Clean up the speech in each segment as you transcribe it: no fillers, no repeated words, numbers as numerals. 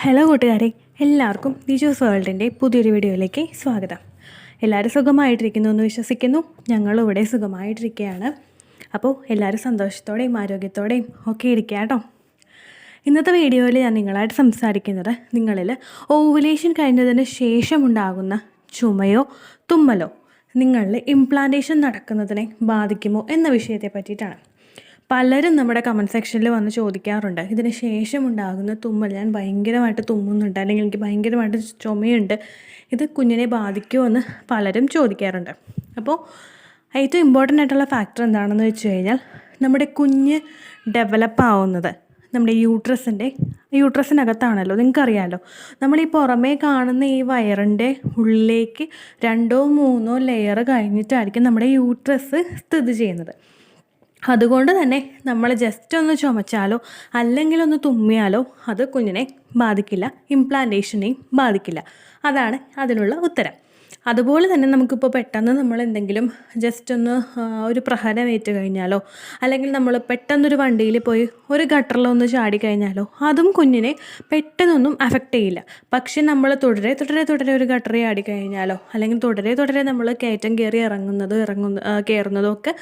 Hello കൂട്ടുകാരെ, എല്ലാവർക്കും ദിജോസ് വേൾഡിൻ്റെ പുതിയൊരു വീഡിയോയിലേക്ക് സ്വാഗതം. എല്ലാവരും സുഖമായിട്ടിരിക്കുന്നു എന്ന് വിശ്വസിക്കുന്നു. ഞങ്ങളും ഇവിടെ സുഖമായിട്ടിരിക്കുകയാണ്. അപ്പോൾ എല്ലാവരും സന്തോഷത്തോടെയും ആരോഗ്യത്തോടെയും ഒക്കെ ഇരിക്കുക കേട്ടോ. ഇന്നത്തെ വീഡിയോയിൽ ഞാൻ നിങ്ങളായിട്ട് സംസാരിക്കുന്നത് നിങ്ങളിൽ ഓവുലേഷൻ കഴിഞ്ഞതിന് ശേഷം ഉണ്ടാകുന്ന ചുമയോ തുമ്മലോ നിങ്ങളിൽ ഇംപ്ലാന്റേഷൻ നടക്കുന്നതിനെ ബാധിക്കുമോ എന്ന വിഷയത്തെ പറ്റിയിട്ടാണ്. പലരും നമ്മുടെ കമൻറ്റ് സെക്ഷനിൽ വന്ന് ചോദിക്കാറുണ്ട്, ഇതിന് ശേഷം ഉണ്ടാകുന്ന തുമ്മൽ, ഞാൻ ഭയങ്കരമായിട്ട് തുമ്മുന്നുണ്ട് അല്ലെങ്കിൽ എനിക്ക് ഭയങ്കരമായിട്ട് ചുമയുണ്ട്, ഇത് കുഞ്ഞിനെ ബാധിക്കുമോ എന്ന് പലരും ചോദിക്കാറുണ്ട്. അപ്പോൾ ഏറ്റവും ഇമ്പോർട്ടൻ്റ് ആയിട്ടുള്ള ഫാക്ടർ എന്താണെന്ന് വെച്ച് കഴിഞ്ഞാൽ, നമ്മുടെ കുഞ്ഞ് ഡെവലപ്പ് ആവുന്നത് നമ്മുടെ യൂട്രസിനകത്താണല്ലോ. നിങ്ങൾക്കറിയാമല്ലോ, നമ്മൾ ഈ പുറമേ കാണുന്ന ഈ വയറിൻ്റെ ഉള്ളിലേക്ക് 2 or 3 ലെയർ കഴിഞ്ഞിട്ടായിരിക്കും നമ്മുടെ യൂട്രസ് സ്ഥിതി ചെയ്യുന്നത്. അതുകൊണ്ട് തന്നെ നമ്മൾ ജസ്റ്റ് ഒന്ന് ചുമച്ചാലോ അല്ലെങ്കിൽ ഒന്ന് തുമ്മിയാലോ അത് കുഞ്ഞിനെ ബാധിക്കില്ല, ഇംപ്ലാന്റേഷനെയും ബാധിക്കില്ല. അതാണ് അതിനുള്ള ഉത്തരം. അതുപോലെ തന്നെ നമുക്കിപ്പോൾ പെട്ടെന്ന് നമ്മൾ എന്തെങ്കിലും ജസ്റ്റ് ഒന്ന് ഒരു പ്രഹരമേറ്റ് കഴിഞ്ഞാലോ അല്ലെങ്കിൽ നമ്മൾ പെട്ടെന്നൊരു വണ്ടിയിൽ പോയി ഒരു ഗട്ടറിലൊന്ന് ചാടിക്കഴിഞ്ഞാലോ അതും കുഞ്ഞിനെ പെട്ടെന്നൊന്നും അഫക്റ്റ് ചെയ്യില്ല. പക്ഷെ നമ്മൾ തുടരെ ഒരു ഗട്ടറി ചാടിക്കഴിഞ്ഞാലോ അല്ലെങ്കിൽ തുടരെ നമ്മൾ കയറ്റം കയറി കയറുന്നതും ഒക്കെ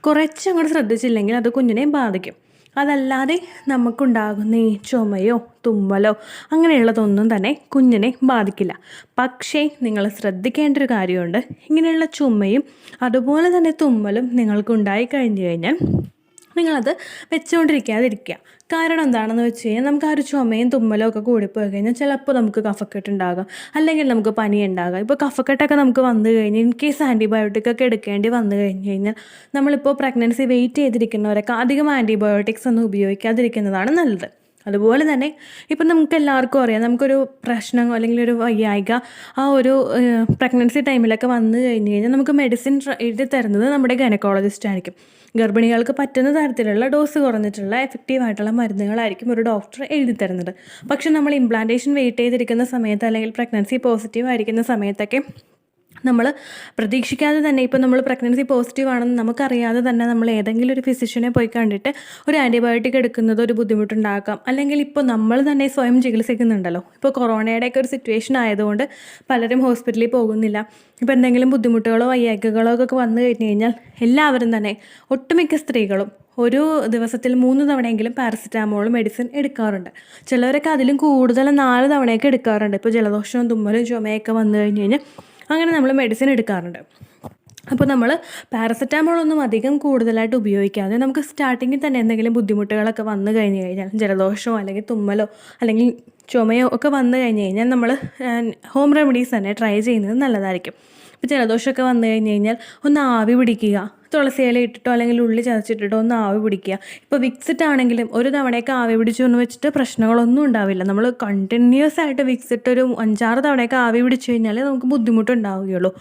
കുറച്ചങ്ങോട്ട് ശ്രദ്ധിച്ചില്ലെങ്കിൽ അത് കുഞ്ഞിനെ ബാധിക്കും. അതല്ലാതെ നമുക്കുണ്ടാകുന്ന ഈ ചുമയോ തുമ്മലോ അങ്ങനെയുള്ളതൊന്നും തന്നെ കുഞ്ഞിനെ ബാധിക്കില്ല. പക്ഷേ നിങ്ങൾ ശ്രദ്ധിക്കേണ്ട ഒരു കാര്യമുണ്ട്, ഇങ്ങനെയുള്ള ചുമയും അതുപോലെ തന്നെ തുമ്മലും നിങ്ങൾക്കുണ്ടായി കഴിഞ്ഞു കഴിഞ്ഞാൽ നിങ്ങളത് വെച്ചുകൊണ്ടിരിക്കാതിരിക്കുക. കാരണം എന്താണെന്ന് വെച്ച് കഴിഞ്ഞാൽ, നമുക്ക് ആ ഒരു ചുമയും തുമ്മലും ഒക്കെ കൂടിപ്പോയി കഴിഞ്ഞാൽ ചിലപ്പോൾ നമുക്ക് കഫക്കെട്ടുണ്ടാകാം, അല്ലെങ്കിൽ നമുക്ക് പനി ഉണ്ടാകാം. ഇപ്പോൾ കഫക്കെട്ടൊക്കെ നമുക്ക് വന്നു കഴിഞ്ഞാൽ ഇൻ കേസ് ആൻറ്റിബയോട്ടിക്കൊക്കെ എടുക്കേണ്ടി വന്നു കഴിഞ്ഞാൽ നമ്മളിപ്പോൾ പ്രഗ്നൻസി വെയിറ്റ് ചെയ്തിരിക്കുന്നവരൊക്കെ അധികം ആൻറ്റിബയോട്ടിക്സ് ഒന്നും ഉപയോഗിക്കാതിരിക്കുന്നതാണ് നല്ലത്. അതുപോലെ തന്നെ ഇപ്പം നമുക്ക് എല്ലാവർക്കും അറിയാം, നമുക്കൊരു പ്രശ്നം അല്ലെങ്കിൽ ഒരു വയ്യായിക ആ ഒരു പ്രഗ്നൻസി ടൈമിലൊക്കെ വന്നു കഴിഞ്ഞാൽ നമുക്ക് മെഡിസിൻ എഴുതി തരുന്നത് നമ്മുടെ ഗൈനക്കോളജിസ്റ്റ് ആയിരിക്കും. ഗർഭിണികൾക്ക് പറ്റുന്ന തരത്തിലുള്ള ഡോസ് കുറഞ്ഞിട്ടുള്ള എഫക്റ്റീവായിട്ടുള്ള മരുന്നുകളായിരിക്കും ഒരു ഡോക്ടർ എഴുതി തരുന്നത്. പക്ഷെ നമ്മൾ ഇംപ്ലാന്റേഷൻ വെയിറ്റ് ചെയ്തിരിക്കുന്ന സമയത്ത് അല്ലെങ്കിൽ പ്രഗ്നൻസി പോസിറ്റീവ് ആയിരിക്കുന്ന സമയത്തൊക്കെ നമ്മൾ പ്രതീക്ഷിക്കാതെ തന്നെ, ഇപ്പോൾ നമ്മൾ പ്രഗ്നൻസി പോസിറ്റീവ് ആണെന്ന് നമുക്കറിയാതെ തന്നെ നമ്മൾ ഏതെങ്കിലും ഒരു ഫിസിഷ്യനെ പോയി കണ്ടിട്ട് ഒരു ആൻറ്റിബയോട്ടിക് എടുക്കുന്നത് ഒരു ബുദ്ധിമുട്ടുണ്ടാക്കാം. അല്ലെങ്കിൽ ഇപ്പോൾ നമ്മൾ തന്നെ സ്വയം ചികിത്സിക്കുന്നുണ്ടല്ലോ. ഇപ്പോൾ കൊറോണയുടെയൊക്കെ ഒരു സിറ്റുവേഷൻ ആയതുകൊണ്ട് പലരും ഹോസ്പിറ്റലിൽ പോകുന്നില്ല. ഇപ്പോൾ എന്തെങ്കിലും ബുദ്ധിമുട്ടുകളോ വയ്യായ്കകളോ ഒക്കെ വന്നു കഴിഞ്ഞ് കഴിഞ്ഞാൽ എല്ലാവരും തന്നെ, ഒട്ടുമിക്ക സ്ത്രീകളും ഒരു ദിവസത്തിൽ 3 തവണയെങ്കിലും പാരസെറ്റാമോൾ മെഡിസിൻ എടുക്കാറുണ്ട്. ചിലവരൊക്കെ അതിലും കൂടുതൽ 4 തവണയൊക്കെ എടുക്കാറുണ്ട്. ഇപ്പോൾ ജലദോഷവും തുമ്മലും ചുമയൊക്കെ വന്നു കഴിഞ്ഞ് കഴിഞ്ഞാൽ അങ്ങനെ നമ്മൾ മെഡിസിൻ എടുക്കാറുണ്ട്. അപ്പോൾ നമ്മൾ പാരസെറ്റാമോളൊന്നും അധികം കൂടുതലായിട്ട് ഉപയോഗിക്കാതെ നമുക്ക് സ്റ്റാർട്ടിങ്ങിൽ തന്നെ എന്തെങ്കിലും ബുദ്ധിമുട്ടുകളൊക്കെ വന്നു കഴിഞ്ഞ് കഴിഞ്ഞാൽ, ജലദോഷമോ അല്ലെങ്കിൽ തുമ്മലോ അല്ലെങ്കിൽ ചുമയോ ഒക്കെ വന്നു കഴിഞ്ഞ് കഴിഞ്ഞാൽ നമ്മൾ ഹോം റെമഡീസ് തന്നെ ട്രൈ ചെയ്യുന്നത് നല്ലതായിരിക്കും. ഇപ്പോൾ ജലദോഷമൊക്കെ വന്നു കഴിഞ്ഞ് കഴിഞ്ഞാൽ ഒന്ന് ആവി പിടിക്കുക, തുളസി ഇല ഇട്ടിട്ടോ അല്ലെങ്കിൽ ഉള്ളി ചതച്ചിട്ടിട്ടോ ഒന്ന് ആവി പിടിക്കുക. ഇപ്പോൾ വിക്സിറ്റ് ആണെങ്കിലും ഒരു തവണയൊക്കെ ആവി പിടിച്ചു എന്ന് വെച്ചിട്ട് പ്രശ്നങ്ങളൊന്നും ഉണ്ടാവില്ല. നമ്മൾ കണ്ടിന്യൂസ് ആയിട്ട് വിക്സിറ്റ് ഒരു 5-6 തവണയൊക്കെ ആവി പിടിച്ചു കഴിഞ്ഞാൽ നമുക്ക് ബുദ്ധിമുട്ടുണ്ടാവുകയുള്ളൂ.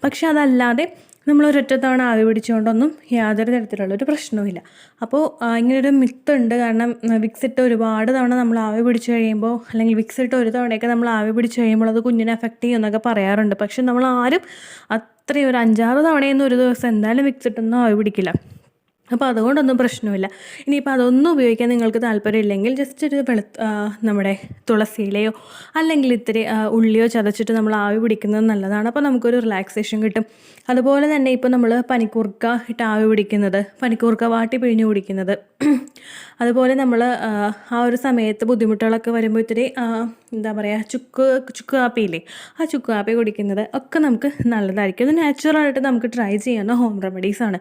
പക്ഷെ അതല്ലാതെ നമ്മളൊരൊറ്റ തവണ ആവി പിടിച്ചുകൊണ്ടൊന്നും യാതൊരു തരത്തിലുള്ളൊരു പ്രശ്നവുമില്ല. അപ്പോൾ ഇങ്ങനൊരു മിത്തുണ്ട്. കാരണം വിക്സിട്ട് ഒരുപാട് തവണ നമ്മൾ ആവി പിടിച്ച് കഴിയുമ്പോൾ അല്ലെങ്കിൽ വിക്സിട്ട് ഒരു തവണയൊക്കെ നമ്മൾ ആവി പിടിച്ച് കഴിയുമ്പോൾ അത് കുഞ്ഞിനെ എഫക്റ്റ് ചെയ്യുമെന്നൊക്കെ പറയാറുണ്ട്. പക്ഷെ നമ്മൾ ആരും അത്രയും ഒരു 5-6 തവണയൊന്നും ഒരു ദിവസം എന്തായാലും വിക്സിട്ടൊന്നും ആവി പിടിക്കില്ല. അപ്പോൾ അതുകൊണ്ടൊന്നും പ്രശ്നമില്ല. ഇനിയിപ്പോൾ അതൊന്നും ഉപയോഗിക്കാൻ നിങ്ങൾക്ക് താല്പര്യമില്ലെങ്കിൽ ജസ്റ്റ് ഒരു നമ്മുടെ തുളസിയിലയോ അല്ലെങ്കിൽ ഇത്തിരി ഉള്ളിയോ ചതച്ചിട്ട് നമ്മൾ ആവി പിടിക്കുന്നത് നല്ലതാണ്. അപ്പോൾ നമുക്കൊരു റിലാക്സേഷൻ കിട്ടും. അതുപോലെ തന്നെ ഇപ്പോൾ നമ്മൾ പനിക്കൂർക്ക ഇട്ട് ആവി പിടിക്കുന്നത്, പനിക്കൂർക്ക വാട്ടി പിഴിഞ്ഞ് കുടിക്കുന്നത്, അതുപോലെ നമ്മൾ ആ ഒരു സമയത്ത് ബുദ്ധിമുട്ടുകളൊക്കെ വരുമ്പോൾ ഇത്തിരി എന്താ പറയുക, ചുക്ക് കാപ്പിയില്ലേ, ആ ചുക്ക് കാപ്പി കുടിക്കുന്നത് ഒക്കെ നമുക്ക് നല്ലതായിരിക്കും. ഇത് നാച്ചുറലായിട്ട് നമുക്ക് ട്രൈ ചെയ്യാവുന്ന ഹോം റെമഡീസാണ്.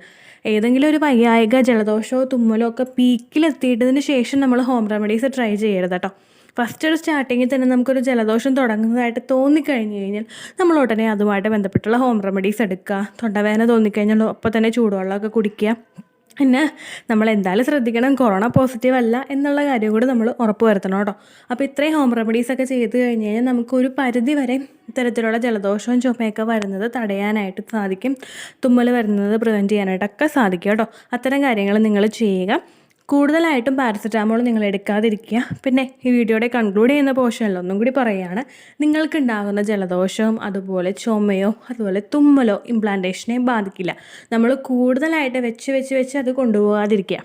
ഏതെങ്കിലും ഒരു വയ്യായിക, ജലദോഷമോ തുമ്മലോ ഒക്കെ പീക്കിലെത്തിയിട്ടതിന് ശേഷം നമ്മൾ ഹോം റെമഡീസ് ട്രൈ ചെയ്യരുത് കേട്ടോ. ഫസ്റ്റ് ഒരു സ്റ്റാർട്ടിങ്ങിൽ തന്നെ നമുക്കൊരു ജലദോഷം തുടങ്ങുന്നതായിട്ട് തോന്നിക്കഴിഞ്ഞ് കഴിഞ്ഞാൽ നമ്മൾ ഉടനെ അതുമായിട്ട് ബന്ധപ്പെട്ടുള്ള ഹോം റെമഡീസ് എടുക്കുക. തൊണ്ടവേദന തോന്നിക്കഴിഞ്ഞാൽ അപ്പോൾ തന്നെ ചൂടുവെള്ളമൊക്കെ കുടിക്കുക. പിന്നെ നമ്മൾ എന്തായാലും ശ്രദ്ധിക്കണം, കൊറോണ പോസിറ്റീവ് അല്ല എന്നുള്ള കാര്യം കൂടി നമ്മൾ ഉറപ്പ് വരുത്തണം കേട്ടോ. അപ്പോൾ ഇത്രയും ഹോം റെമഡീസൊക്കെ ചെയ്ത് കഴിഞ്ഞ് കഴിഞ്ഞാൽ നമുക്കൊരു പരിധി വരെ ഇത്തരത്തിലുള്ള ജലദോഷവും ചുമയൊക്കെ വരുന്നത് തടയാനായിട്ട് സാധിക്കും. തുമ്മൽ വരുന്നത് പ്രിവെൻറ്റ് ചെയ്യാനായിട്ടൊക്കെ സാധിക്കും കേട്ടോ. അത്തരം കാര്യങ്ങൾ നിങ്ങൾ ചെയ്യുക. കൂടുതലായിട്ടും പാരസെറ്റാമോൾ നിങ്ങൾ എടുക്കാതിരിക്കുക. പിന്നെ ഈ വീഡിയോയുടെ കൺക്ലൂഡ് ചെയ്യുന്ന പോർഷനിൽ ഒന്നും കൂടി പറയുകയാണ്, നിങ്ങൾക്കുണ്ടാകുന്ന ജലദോഷവും അതുപോലെ ചുമയോ അതുപോലെ തുമ്മലോ ഇംപ്ലാന്റേഷനെ ബാധിക്കില്ല. നമ്മൾ കൂടുതലായിട്ട് വെച്ച് അത് കൊണ്ടുപോകാതിരിക്കുക.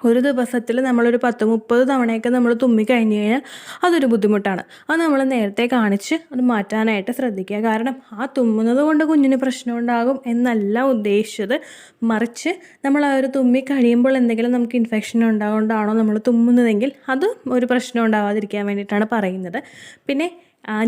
ഒരു ദിവസത്തിൽ നമ്മളൊരു 10-30 തവണയൊക്കെ നമ്മൾ തുമ്മി കഴിഞ്ഞ് കഴിഞ്ഞാൽ അതൊരു ബുദ്ധിമുട്ടാണ്. അത് നമ്മൾ നേരത്തെ കാണിച്ച് അത് മാറ്റാനായിട്ട് ശ്രദ്ധിക്കുക. കാരണം ആ തുമ്മുന്നത് കൊണ്ട് കുഞ്ഞിന് പ്രശ്നം ഉണ്ടാകും എന്നല്ല ഉദ്ദേശിച്ചത്. മറിച്ച് നമ്മൾ ആ ഒരു തുമ്മി കഴിയുമ്പോൾ എന്തെങ്കിലും നമുക്ക് ഇൻഫെക്ഷൻ ഉണ്ടാകൊണ്ടാണോ നമ്മൾ തുമ്മുന്നതെങ്കിൽ അത് ഒരു പ്രശ്നം ഉണ്ടാവാതിരിക്കാൻ വേണ്ടിയിട്ടാണ് പറയുന്നത്. പിന്നെ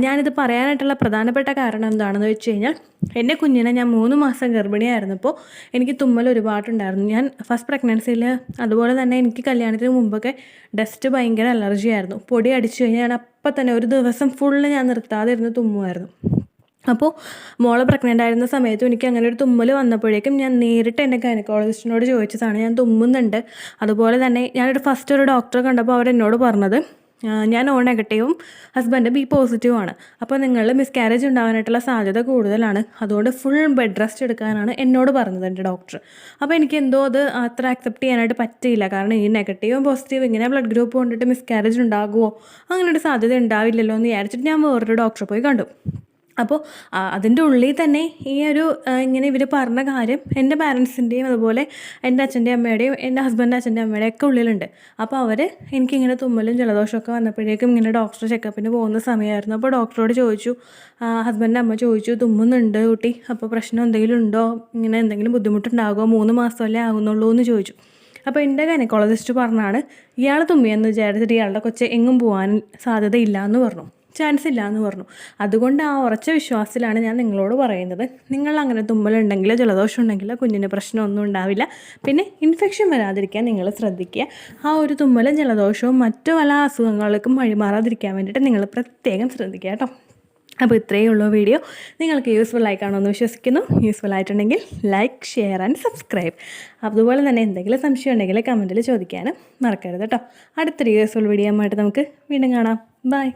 ഞാനിത് പറയാനായിട്ടുള്ള പ്രധാനപ്പെട്ട കാരണം എന്താണെന്ന് വെച്ച് കഴിഞ്ഞാൽ, എൻ്റെ കുഞ്ഞിനെ ഞാൻ 3 മാസം ഗർഭിണിയായിരുന്നപ്പോൾ എനിക്ക് തുമ്മൽ ഒരുപാടുണ്ടായിരുന്നു. ഞാൻ ഫസ്റ്റ് പ്രഗ്നൻസിയിൽ, അതുപോലെ തന്നെ എനിക്ക് കല്യാണത്തിന് മുമ്പൊക്കെ ഡസ്റ്റ് ഭയങ്കര അലർജി ആയിരുന്നു. പൊടി അടിച്ചു കഴിഞ്ഞാൽ ഞാൻ അപ്പം തന്നെ ഒരു ദിവസം ഫുള്ള് ഞാൻ നിർത്താതെ ഇരുന്ന് തുമ്മുമായിരുന്നു. അപ്പോൾ മോളെ പ്രഗ്നൻ്റ് ആയിരുന്ന സമയത്തും എനിക്ക് അങ്ങനെ ഒരു തുമ്മൽ വന്നപ്പോഴേക്കും ഞാൻ നേരിട്ട് എൻ്റെ ഗൈനക്കോളജിസ്റ്റിനോട് ചോദിച്ചതാണ്, ഞാൻ തുമ്മുന്നുണ്ട്. അതുപോലെ തന്നെ ഞാനൊരു ഫസ്റ്റ് ഒരു ഡോക്ടറെ കണ്ടപ്പോൾ അവരെന്നോട് പറഞ്ഞത്, ഞാൻ O നെഗറ്റീവും ഹസ്ബൻഡ് B പോസിറ്റീവുമാണ്. അപ്പോൾ നിങ്ങൾ മിസ്കാരേജ് ഉണ്ടാകാനായിട്ടുള്ള സാധ്യത കൂടുതലാണ്. അതുകൊണ്ട് ഫുൾ ബെഡ് റെസ്റ്റ് എടുക്കാനാണ് എന്നോട് പറഞ്ഞത് എൻ്റെ ഡോക്ടർ. അപ്പോൾ എനിക്ക് എന്തോ അത് അത്ര അക്സെപ്റ്റ് ചെയ്യാനായിട്ട് പറ്റിയില്ല. കാരണം ഈ നെഗറ്റീവും പോസിറ്റീവും ഇങ്ങനെ ബ്ലഡ് ഗ്രൂപ്പ് കൊണ്ടിട്ട് മിസ്കാരേജ് ഉണ്ടാകുമോ, അങ്ങനെ ഒരു സാധ്യത ഉണ്ടാവില്ലല്ലോ എന്ന് വിചാരിച്ചിട്ട് ഞാൻ വേറൊരു ഡോക്ടറെ പോയി കണ്ടു. അപ്പോൾ അതിൻ്റെ ഉള്ളിൽ തന്നെ ഈ ഒരു ഇങ്ങനെ ഇവർ പറഞ്ഞ കാര്യം എൻ്റെ പാരൻസിൻ്റെയും അതുപോലെ എൻ്റെ അച്ഛൻ്റെയും അമ്മയുടെയും എൻ്റെ ഹസ്ബൻഡ് അച്ഛൻ്റെ അമ്മയുടെയും ഒക്കെ ഉള്ളിലുണ്ട്. അപ്പോൾ അവർ എനിക്കിങ്ങനെ തുമ്മലും ജലദോഷമൊക്കെ വന്നപ്പോഴേക്കും ഇങ്ങനെ ഡോക്ടർ ചെക്കപ്പിന് പോകുന്ന സമയമായിരുന്നു. അപ്പോൾ ഡോക്ടറോട് ചോദിച്ചു, ഹസ്ബൻഡിൻ്റെ അമ്മ ചോദിച്ചു, തുമ്മുന്നുണ്ട് കുട്ടി, അപ്പോൾ പ്രശ്നം എന്തെങ്കിലും ഉണ്ടോ, ഇങ്ങനെ എന്തെങ്കിലും ബുദ്ധിമുട്ടുണ്ടാകുമോ, 3 മാസമല്ലേ ആകുന്നുള്ളൂ എന്ന് ചോദിച്ചു. അപ്പോൾ എൻ്റെ ഗൈനക്കോളജിസ്റ്റ് പറഞ്ഞാണ്, ഇയാൾ തുമ്മിയെന്ന് വിചാരിച്ചിട്ട് ഇയാളുടെ കൊച്ച് എങ്ങും പോകാൻ സാധ്യതയില്ല എന്ന് പറഞ്ഞു, ചാൻസ് ഇല്ല എന്ന് പറഞ്ഞു. അതുകൊണ്ട് ആ ഉറച്ച വിശ്വാസത്തിലാണ് ഞാൻ നിങ്ങളോട് പറയുന്നത്. നിങ്ങൾ അങ്ങനെ തുമ്മലുണ്ടെങ്കിലോ ജലദോഷം ഉണ്ടെങ്കിലോ കുഞ്ഞിന് പ്രശ്നമൊന്നും ഉണ്ടാവില്ല. പിന്നെ ഇൻഫെക്ഷൻ വരാതിരിക്കാൻ നിങ്ങൾ ശ്രദ്ധിക്കുക. ആ ഒരു തുമ്മലും ജലദോഷവും മറ്റു പല അസുഖങ്ങൾക്കും വഴിമാറാതിരിക്കാൻ വേണ്ടിയിട്ട് നിങ്ങൾ പ്രത്യേകം ശ്രദ്ധിക്കുക കേട്ടോ. അപ്പോൾ ഇത്രയേ ഉള്ളൂ വീഡിയോ. നിങ്ങൾക്ക് യൂസ്ഫുൾ ആയി കാണുമെന്ന് വിശ്വസിക്കുന്നു. യൂസ്ഫുൾ ആയിട്ടുണ്ടെങ്കിൽ ലൈക്ക്, ഷെയർ ആൻഡ് സബ്സ്ക്രൈബ്. അതുപോലെ തന്നെ എന്തെങ്കിലും സംശയം ഉണ്ടെങ്കിൽ കമൻറ്റിൽ ചോദിക്കാനും മറക്കരുത് കേട്ടോ. അടുത്തൊരു യൂസ്ഫുൾ വീഡിയോ ആയിട്ട് നമുക്ക് വീണ്ടും കാണാം. ബൈ.